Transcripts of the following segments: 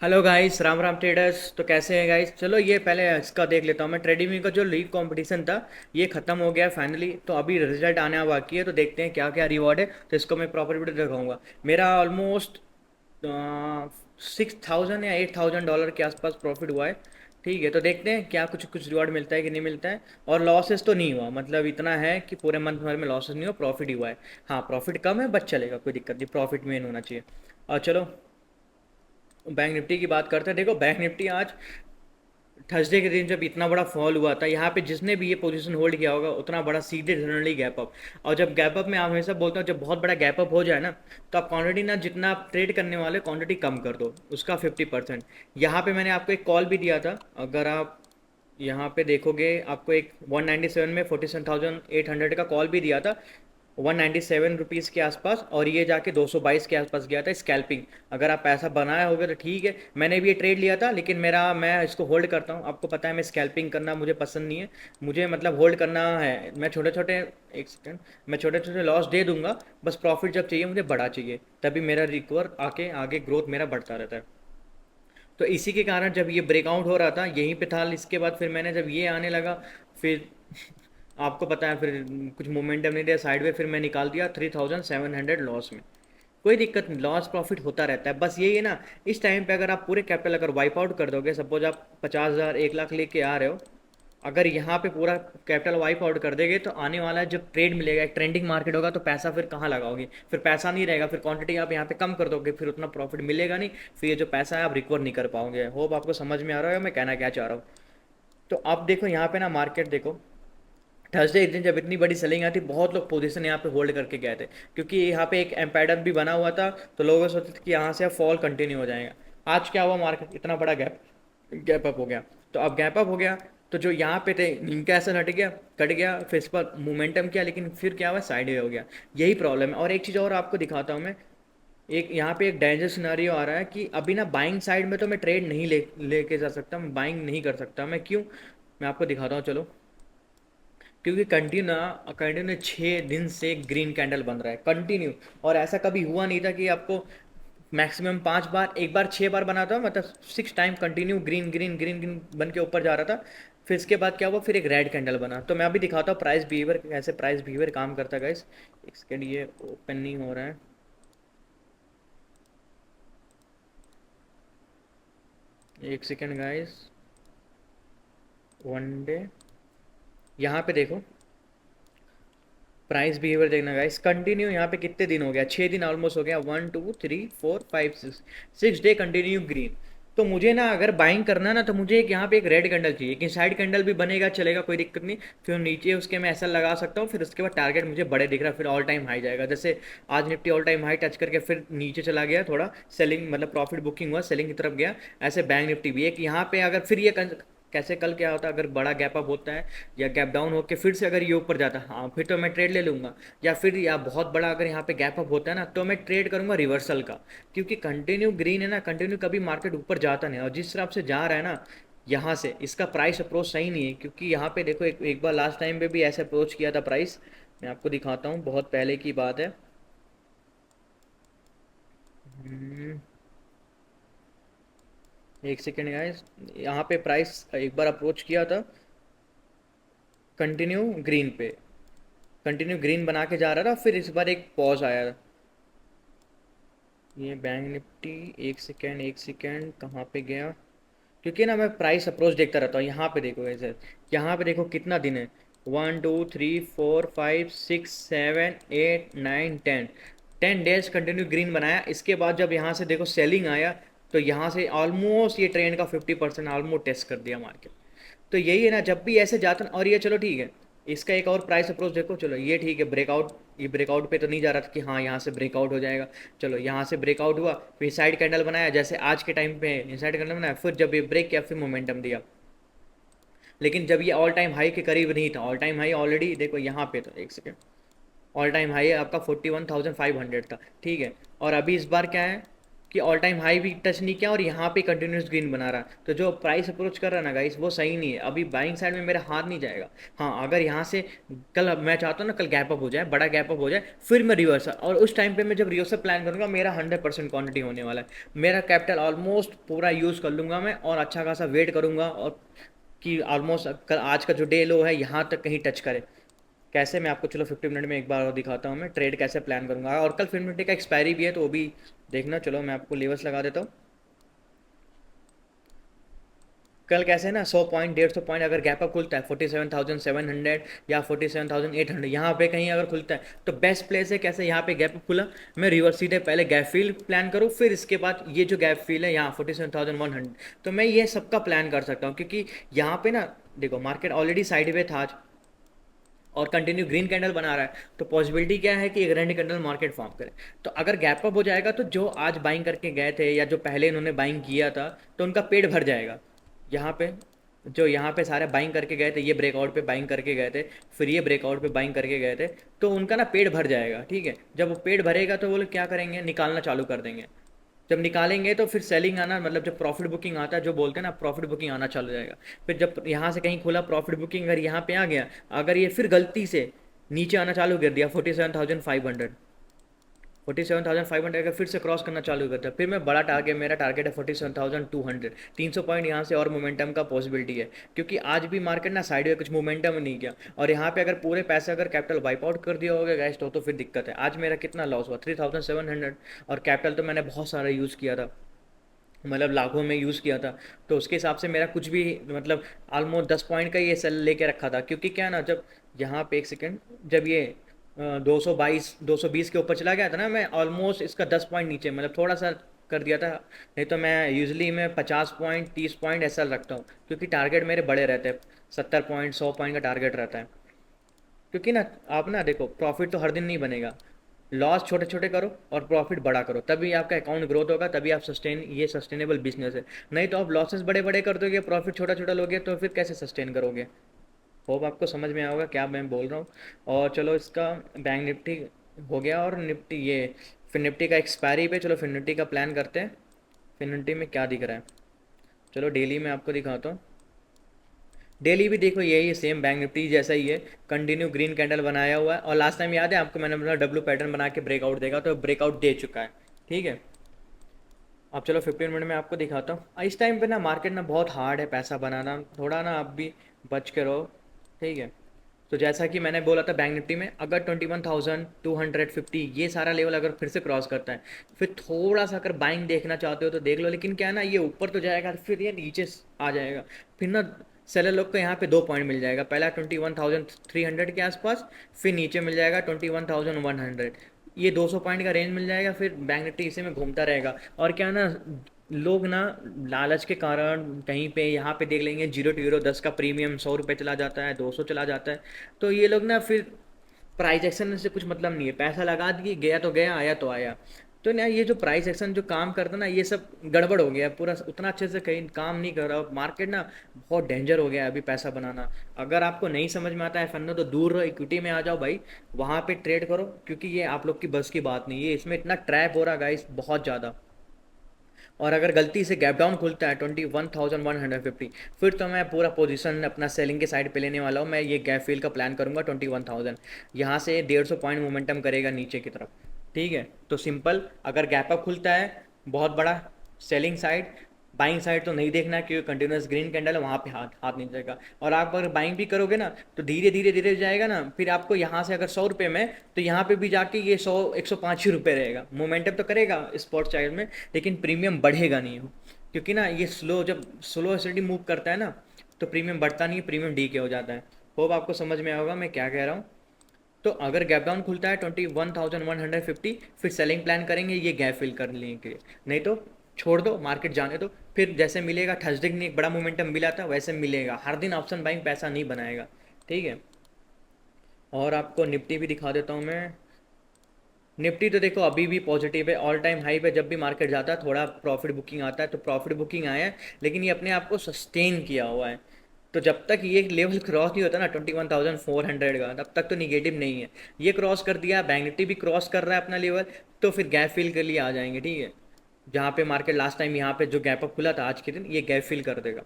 Hello guys, Ram Ram traders. तो कैसे हैं गाइस? चलो ये पहले इसका देख लेता हूँ मैं। ट्रेडिंग का जो लीग कंपटीशन था ये ख़त्म हो गया फाइनली। तो अभी रिजल्ट आने बाकी है, तो देखते हैं क्या क्या रिवॉर्ड है। तो इसको मैं प्रॉपर वीडियो दिखाऊंगा। मेरा ऑलमोस्ट 6,000 या $8,000 के आसपास प्रॉफिट हुआ है। ठीक है, तो देखते हैं क्या कुछ कुछ रिवॉर्ड मिलता है कि नहीं मिलता है। और लॉसेस तो नहीं हुआ, मतलब इतना है कि पूरे मंथ भर में लॉसेस नहीं हुआ, प्रॉफिट ही हुआ है। हाँ, प्रॉफिट कम है बट चलेगा, कोई दिक्कत नहीं, प्रॉफिट मेन होना चाहिए। और चलो बैंक निफ्टी की बात करते हैं। देखो बैंक निफ्टी आज थर्सडे के दिन जब इतना बड़ा फॉल हुआ था, यहाँ पे जिसने भी ये पोजीशन होल्ड किया होगा उतना बड़ा सीधे जनरली गैप अप। और जब गैप अप में आप हमेशा बोलता हूँ, जब बहुत बड़ा गैप अप हो जाए ना, तो आप क्वांटिटी ना, जितना आप ट्रेड करने वाले क्वांटिटी कम कर दो उसका 50%। यहाँ पे मैंने आपको एक कॉल भी दिया था। अगर आप यहाँ पे देखोगे, आपको एक 197 में 47,800 का कॉल भी दिया था, 197 रुपीज़ के आसपास, और ये जाके 222 के आसपास गया था स्कैल्पिंग। अगर आप पैसा बनाया होगा तो ठीक है। मैंने भी ये ट्रेड लिया था, लेकिन मैं इसको होल्ड करता हूँ। आपको पता है मैं स्कैल्पिंग करना मुझे पसंद नहीं है। मुझे मतलब होल्ड करना है। मैं छोटे छोटे, एक सेकेंड, मैं छोटे छोटे लॉस दे दूंगा। बस प्रॉफिट जब चाहिए मुझे बड़ा चाहिए, तभी मेरा रिकवर आके आगे ग्रोथ मेरा बढ़ता रहता है। तो इसी के कारण जब ये ब्रेकआउट हो रहा था यहीं पे था, इसके बाद फिर मैंने जब ये आने लगा, फिर आपको पता है, फिर कुछ मोमेंटम नहीं दिया साइड में, फिर मैं निकाल दिया 3,700 लॉस में। कोई दिक्कत नहीं, लॉस प्रॉफिट होता रहता है। बस यही है ना, इस टाइम पे अगर आप पूरे कैपिटल अगर वाइप आउट कर दोगे, सपोज आप 50,000 1 लाख लेके आ रहे हो, अगर यहाँ पे पूरा कैपिटल वाइप आउट कर देंगे तो आने वाला जब ट्रेड मिलेगा, एक ट्रेंडिंग मार्केट होगा, तो पैसा फिर कहाँ लगाओगे? फिर पैसा नहीं रहेगा, फिर क्वांटिटी आप यहाँ पे कम कर दोगे, फिर उतना प्रॉफिट मिलेगा नहीं। फिर ये जो पैसा है आप रिकवर नहीं कर पाओगे। होप आपको समझ में आ रहा है मैं कहना क्या चाह रहा हूँ। तो आप देखो यहाँ पे ना, मार्केट देखो, थर्सडे एक दिन जब इतनी बड़ी सेलिंग आई थी, बहुत लोग पोजीशन यहाँ पे होल्ड करके गए थे, क्योंकि यहाँ पे एक एम्पायडर भी बना हुआ था। तो लोगों सोचते थे कि यहाँ से अब फॉल कंटिन्यू हो जाएगा। आज क्या हुआ, मार्केट इतना बड़ा गैप गैप अप हो गया। तो अब गैप अप हो गया, तो जो यहाँ पे थे इनका ऐसा हट गया, कट गया, फिर इस पर मोमेंटम किया, लेकिन फिर क्या हुआ, साइड वे हो गया। यही प्रॉब्लम है। और एक चीज़ और आपको दिखाता हूँ मैं। एक यहाँ पे एक डेंजर सिनारियो आ रहा है कि अभी ना बाइंग साइड में तो मैं ट्रेड नहीं लेके जा सकता, मैं बाइंग नहीं कर सकता। मैं क्यों, मैं आपको दिखाता हूँ चलो। क्योंकि कंटिन्यू 6 दिन से ग्रीन कैंडल बन रहा है कंटिन्यू। और ऐसा कभी हुआ नहीं था कि आपको मैक्सिमम 5 बार, एक बार 6 बार बना था, मतलब 6 time continue green green green green बन के ऊपर जा रहा था। फिर इसके बाद क्या हुआ, फिर एक रेड कैंडल बना। तो मैं अभी दिखाता हूँ प्राइस बिहेवियर, कैसे प्राइस बिहेवियर काम करता है गाइस। एक सेकेंड, ये ओपन नहीं हो रहा है। एक सेकेंड गाइस, वन डे, यहाँ पे देखो प्राइस बिहेवियर देखना गाइस। कंटिन्यू यहाँ पे कितने दिन हो गया, 6 दिन ऑलमोस्ट हो गया। 1 2 3 4 5 6, 6 डे कंटिन्यू ग्रीन। तो मुझे ना अगर बाइंग करना है ना, तो मुझे एक यहाँ पे एक रेड कैंडल चाहिए, कि साइड कैंडल भी बनेगा चलेगा, कोई दिक्कत नहीं। फिर नीचे उसके मैं ऐसा लगा सकता हूँ, फिर उसके बाद टारगेट मुझे बड़े दिख रहा है, फिर ऑल टाइम हाई जाएगा। जैसे आज Nifty all time high touch करके फिर नीचे चला गया, थोड़ा सेलिंग मतलब प्रॉफिट बुकिंग हुआ, सेलिंग की तरफ गया। ऐसे बैंक निफ्टी भी एक यहाँ पे अगर फिर ये कैसे कल क्या होता है, अगर बड़ा गैप अप होता है या गैप डाउन होकर फिर से अगर ये ऊपर जाता है, हाँ फिर तो मैं ट्रेड ले लूँगा। या फिर या बहुत बड़ा अगर यहाँ पे गैप अप होता है ना, तो मैं ट्रेड करूँगा रिवर्सल का। क्योंकि कंटिन्यू ग्रीन है ना, कंटिन्यू कभी मार्केट ऊपर जाता नहीं, और जिस हिसाब से जा रहा है ना, यहाँ से इसका प्राइस अप्रोच सही नहीं है। क्योंकि यहाँ पे देखो, एक बार लास्ट टाइम पे भी ऐसे अप्रोच किया था प्राइस। मैं आपको दिखाता हूँ, बहुत पहले की बात है। हम्म, एक सेकेंड गाइस, यहाँ पे प्राइस एक बार अप्रोच किया था कंटिन्यू ग्रीन पे, कंटिन्यू ग्रीन बना के जा रहा था, फिर इस बार एक पॉज आया था। ये बैंक निफ्टी, एक सेकेंड कहाँ पे गया? क्योंकि ना मैं प्राइस अप्रोच देखता रहता हूँ। यहाँ पे देखो ऐसे, यहाँ पे देखो कितना दिन है, 1 2 3 4 5 6 7 8 9 10, 10 डेज कंटिन्यू ग्रीन बनाया। इसके बाद जब यहाँ से देखो सेलिंग आया, तो यहाँ से ऑलमोस्ट ये ट्रेंड का 50% ऑलमोस्ट टेस्ट कर दिया मार्केट। तो यही है ना, जब भी ऐसे जाता, और ये चलो ठीक है, इसका एक और प्राइस अप्रोच देखो, चलो ये ठीक है, ब्रेकआउट, ये ब्रेकआउट पे तो नहीं जा रहा था कि हाँ यहाँ से ब्रेकआउट हो जाएगा। चलो यहाँ से ब्रेकआउट हुआ, फिर साइड कैंडल बनाया, जैसे आज के टाइम पे साइड कैंडल बनाया, फिर जब ये ब्रेक किया फिर मोमेंटम दिया। लेकिन जब ये ऑल टाइम हाई के करीब नहीं था, ऑल टाइम हाई ऑलरेडी देखो यहाँ पे, तो एक सेकेंड, ऑल टाइम हाई आपका 41,500 था, ठीक है। और अभी इस बार क्या है कि ऑल टाइम हाई भी टच नहीं किया और यहाँ पे कंटिन्यूस ग्रीन बना रहा। तो जो प्राइस अप्रोच कर रहा है ना गाइस, वो सही नहीं है। अभी बाइंग साइड में मेरा हाथ नहीं जाएगा। हाँ, अगर यहाँ से कल मैं चाहता हूँ ना, कल गैप अप हो जाए, बड़ा गैप अप हो जाए, फिर मैं रिवर्सल, और उस टाइम पे मैं जब रिवर्सल प्लान करूँगा, मेरा 100% क्वांटिटी होने वाला है। मेरा कैपिटल ऑलमोस्ट पूरा यूज़ कर लूँगा मैं, और अच्छा खासा वेट करूँगा, और कि ऑलमोस्ट कल आज का जो डे लो है यहाँ तक कहीं टच करे। कैसे, मैं आपको चलो 50 मिनट में एक बार और दिखाता हूँ मैं ट्रेड कैसे प्लान करूँगा। और कल 50 मिनट का एक्सपायरी भी है, तो वो भी देखना। चलो मैं आपको लेवल्स लगा देता हूँ। कल कैसे ना 100 पॉइंट 150 पॉइंट अगर गैप अप खुलता है 47,700 या 47,800, यहाँ पे कहीं अगर खुलता है तो बेस्ट प्लेस है। कैसे यहाँ पे गैप अप खुला, मैं रिवर्स सीधे पहले गैप फील प्लान करूँ, फिर इसके बाद ये जो गैप फील है यहाँ 47,100, तो मैं ये सबका प्लान कर सकता हूँ। क्योंकि यहाँ पे ना देखो, मार्केट ऑलरेडी साइड वे था आज और कंटिन्यू ग्रीन कैंडल बना रहा है, तो पॉसिबिलिटी क्या है कि एक रेड कैंडल मार्केट फॉर्म करे। तो अगर गैप अप हो जाएगा, तो जो आज बाइंग करके गए थे या जो पहले इन्होंने बाइंग किया था, तो उनका पेट भर जाएगा। यहाँ पे जो यहाँ पे सारे बाइंग करके गए थे, ये ब्रेकआउट पे बाइंग करके गए थे, फिर ये ब्रेकआउट पे बाइंग करके गए थे, तो उनका ना पेट भर जाएगा। ठीक है, जब वो पेट भरेगा तो वो लोग क्या करेंगे, निकालना चालू कर देंगे। जब निकालेंगे तो फिर सेलिंग आना, मतलब जब प्रॉफिट बुकिंग आता है, जो बोलते हैं ना, प्रॉफिट बुकिंग आना चालू हो जाएगा। फिर जब यहाँ से कहीं खुला प्रॉफिट बुकिंग, अगर यहाँ पे आ गया, अगर ये फिर गलती से नीचे आना चालू कर दिया 47,500, 47,500 अगर फिर से क्रॉस करना चालू करता है, फिर मैं बड़ा टारगेट, मेरा टारगेट है 47,200, 300 पॉइंट यहाँ से और मोमेंटम का पॉसिबिलिटी है। क्योंकि आज भी मार्केट ना साइड में कुछ मोमेंटम नहीं किया, और यहाँ पे अगर पूरे पैसे अगर कैपिटल वाइप आउट कर दिया होगा गैस, तो फिर दिक्कत है। आज मेरा कितना लॉस हुआ, 3,700, और कैपिटल तो मैंने बहुत सारा यूज़ किया था, मतलब लाखों में यूज़ किया था। तो उसके हिसाब से मेरा कुछ भी, मतलब ऑलमोस्ट 10 पॉइंट का ये सेल लेके रखा था। क्योंकि क्या ना, जब यहाँ पे एक सेकेंड, जब ये 220 के ऊपर चला गया था ना, मैं ऑलमोस्ट इसका 10 पॉइंट नीचे, मतलब थोड़ा सा कर दिया था। नहीं तो मैं यूजली मैं 50 पॉइंट 30 पॉइंट ऐसा रखता हूँ, क्योंकि टारगेट मेरे बड़े रहते हैं। 70 पॉइंट 100 पॉइंट का टारगेट रहता है। क्योंकि ना आप ना देखो, प्रॉफिट तो हर दिन नहीं बनेगा। लॉस छोटे छोटे करो और प्रॉफिट बड़ा करो, तभी आपका अकाउंट ग्रोथ होगा, तभी आप ये सस्टेनेबल बिजनेस है। नहीं तो आप लॉसेस बड़े बड़े कर दोगे, प्रॉफिट छोटा छोटा लोगे, तो फिर कैसे सस्टेन करोगे। होप आपको समझ में आएगा क्या मैं बोल रहा हूँ। और चलो इसका बैंक निफ्टी हो गया, और निफ्टी ये फिर निफ्टी का एक्सपायरी पे, चलो फिर निफ्टी का प्लान करते हैं। फिर निफ्टी में क्या दिख रहा है, चलो डेली में आपको दिखाता हूँ। डेली भी देखो यही है, सेम बैंक निफ्टी जैसा ही है, कंटिन्यू ग्रीन कैंडल बनाया हुआ है। और लास्ट टाइम याद है आपको, मैंने अपना डब्ल्यू पैटर्न बना के ब्रेकआउट देगा, तो ब्रेकआउट दे चुका है। ठीक है, अब चलो 15 मिनट में आपको दिखाता हूँ। इस टाइम पे ना मार्केट ना बहुत हार्ड है पैसा बनाना, थोड़ा ना आप भी बच के रहो। ठीक है, तो जैसा कि मैंने बोला था, बैंक निफ्टी में अगर 21,250 ये सारा लेवल अगर फिर से क्रॉस करता है, फिर थोड़ा सा अगर बाइंग देखना चाहते हो तो देख लो। लेकिन क्या है ना, ये ऊपर तो जाएगा, फिर ये नीचे आ जाएगा। फिर ना सेलर लोग को यहाँ पे 2 पॉइंट मिल जाएगा, पहला 21,300 के आसपास, फिर नीचे मिल जाएगा 21,100। ये 200 पॉइंट का रेंज मिल जाएगा, फिर बैंक निफ्टी इसी में घूमता रहेगा। और क्या ना, लोग ना लालच के कारण कहीं पे यहाँ पे देख लेंगे 0 to 10 का प्रीमियम 100 रुपये चला जाता है, 200 चला जाता है, तो ये लोग ना फिर प्राइस एक्शन से कुछ मतलब नहीं है, पैसा लगा दिए, गया तो गया, आया तो आया। तो ना ये जो प्राइस एक्शन जो काम करता है ना, ये सब गड़बड़ हो गया पूरा, उतना अच्छे से कहीं काम नहीं कर रहा। मार्केट ना बहुत डेंजर हो गया है अभी पैसा बनाना। अगर आपको नहीं समझ में आता है फंडा, तो दूर रहो, इक्विटी में आ जाओ भाई, वहाँ पे ट्रेड करो। क्योंकि ये आप लोग की बस की बात नहीं है, इसमें इतना ट्रैप हो रहा गाइस बहुत ज़्यादा। और अगर गलती से गैप डाउन खुलता है 21,150, फिर तो मैं पूरा पोजीशन अपना सेलिंग के साइड पे लेने वाला हूँ। मैं ये गैप फिल का प्लान करूँगा 21,000, यहाँ से 150 पॉइंट मोमेंटम करेगा नीचे की तरफ। ठीक है, तो सिंपल, अगर गैप अप खुलता है बहुत बड़ा सेलिंग साइड, बाइंग साइड तो नहीं देखना है, क्योंकि कंटिन्यूस ग्रीन कैंडल है, वहाँ पे हाथ हाथ नहीं जाएगा। और आप अगर बाइंग भी करोगे ना, तो धीरे धीरे धीरे जाएगा ना, फिर आपको यहाँ से अगर 100 रुपये में, तो यहाँ पे भी जाके ये 100 105 रुपये रहेगा। मोमेंटम तो करेगा स्पॉट साइड में, लेकिन प्रीमियम बढ़ेगा नहीं हो। क्योंकि ना ये स्लो, जब स्लो एसिडी मूव करता है ना, तो प्रीमियम बढ़ता नहीं है, प्रीमियम डी के हो जाता है। होप आपको समझ में आएगा मैं क्या कह रहा हूँ। तो अगर गैप डाउन खुलता है 21,150, फिर सेलिंग प्लान करेंगे ये गैप फिल करने के लिए। नहीं तो छोड़ दो, मार्केट जाने दो। फिर जैसे मिलेगा, थर्सडे के एक बड़ा मोमेंटम मिला था, वैसे मिलेगा। हर दिन ऑप्शन बाइंग पैसा नहीं बनाएगा। ठीक है, और आपको निफ्टी भी दिखा देता हूँ मैं। निफ्टी तो देखो अभी भी पॉजिटिव है, ऑल टाइम हाई पे जब भी मार्केट जाता है थोड़ा प्रॉफिट बुकिंग आता है, तो प्रॉफिट बुकिंग आया है, लेकिन ये अपने आप को सस्टेन किया हुआ है। तो जब तक ये लेवल क्रॉस नहीं होता ना 21,400 का, तब तक तो निगेटिव नहीं है। ये क्रॉस कर दिया, बैंक निफ्टी भी क्रॉस कर रहा है अपना लेवल, तो फिर गैप फिल के लिए आ जाएंगे। ठीक है, जहाँ पे मार्केट लास्ट टाइम यहाँ पे जो गैप अप खुला था आज के दिन, ये गैप फिल कर देगा।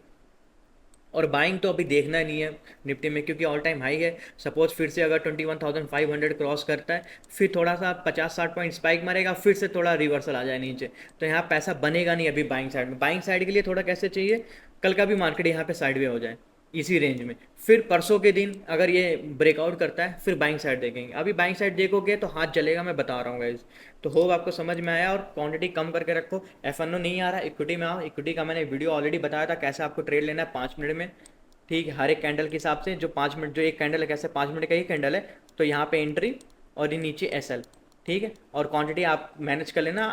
और बाइंग तो अभी देखना नहीं है निफ्टी में, क्योंकि ऑल टाइम हाई है। सपोज फिर से अगर 21,500 क्रॉस करता है, फिर थोड़ा सा 50-60 पॉइंट स्पाइक मारेगा, फिर से थोड़ा रिवर्सल आ जाए नीचे, तो यहाँ पैसा बनेगा नहीं अभी बाइंग साइड में। बाइंग साइड के लिए थोड़ा कैसे चाहिए, कल का भी मार्केट यहाँ पे साइडवे हो जाए इसी रेंज में, फिर परसों के दिन अगर ये ब्रेकआउट करता है, फिर बाइंग साइड देखेंगे। अभी बाइंग साइड देखोगे तो हाथ जलेगा, मैं बता रहा हूँ गाइज। तो होप आपको समझ में आया, और क्वांटिटी कम करके रखो। एफ नहीं आ रहा, इक्विटी में आओ। इक्विटी का मैंने वीडियो ऑलरेडी बताया था कैसे आपको ट्रेड लेना है 5 मिनट में। ठीक है, हर एक कैंडल के हिसाब से, जो 5 मिनट, जो एक कैंडल है, कैसे 5 मिनट का ही कैंडल है, तो यहाँ पे एंट्री और ये नीचे एस एल। ठीक है, और क्वांटिटी आप मैनेज कर लेना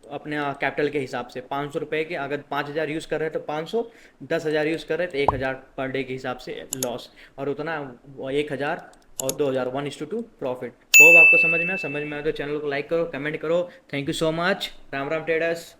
अपने कैपिटल के हिसाब से। 500 रुपये के अगर 5,000 यूज़ कर रहे हैं तो 500, 10,000 यूज़ कर रहे हैं तो 1,000 पर डे के हिसाब से लॉस, और उतना 1,000 और 2,000, 1:2 प्रॉफिट। होप आपको समझ में आया तो चैनल को लाइक करो, कमेंट करो। Thank you so much. Ram Ram traders.